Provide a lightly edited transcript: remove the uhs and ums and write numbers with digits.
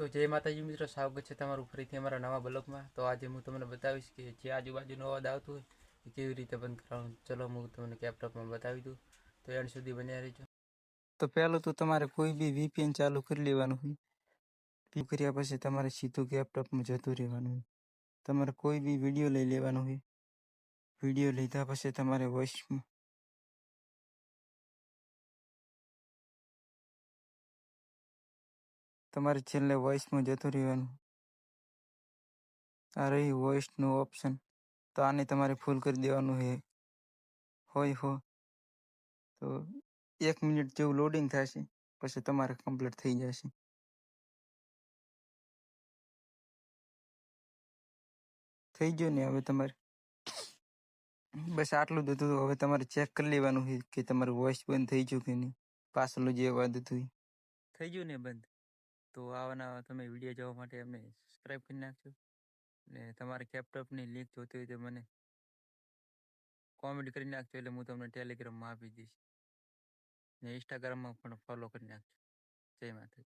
તો જય માતાજી મિત્રો, સ્વાગત છે તમારું ફરીથી અમારા નવા બ્લોગમાં. તો આજે હું તમને બતાવીશ કે જે આજુબાજુનો અવાજ આવતો હોય એ કેવી રીતે બંધ કરવાનું. ચલો હું તમને લેપટોપમાં બતાવી દઉં, તો એન્ડ સુધી બન્યા રહેજો. તો પહેલું તો તમારે કોઈ બી VPN ચાલુ કરી લેવાનું હોય. પી કર્યા પછી તમારે સીધું લેપટોપમાં જતું રહેવાનું હોય. તમારે કોઈ બી વિડીયો લઈ લેવાનો હોય. વિડીયો લીધા પછી તમારે વોઇસમાં તમારે છેલ્લે વોઇસમાં જતું રહેવાનું. આ રહી વોઇસનું ઓપ્શન. તો આને તમારે ફૂલ કરી દેવાનું હોય તો 1 મિનિટ જેવું લોડિંગ થશે, પછી તમારે કમ્પ્લીટ થઈ જશે. થઈ ગયું ને? હવે તમારે બસ આટલું જ હતું. હવે તમારે ચેક કરી લેવાનું છે કે તમારું વોઇસ બંધ થઈ ગયું કે નહીં. પાછળનું જે અવાજ હતું થઈ ગયું ને બંધ. તો આવાના તમે વિડીયો જોવા માટે અમને સબસ્ક્રાઈબ કરી નાખજો. ને તમારે લેપટોપની લિંક જોતી હોય તો મને કોમેન્ટ કરી નાખજો, એટલે હું તમને ટેલિગ્રામમાં આપી દઈશ. ને ઇન્સ્ટાગ્રામમાં પણ ફોલો કરી નાખજો. જય માતાજી.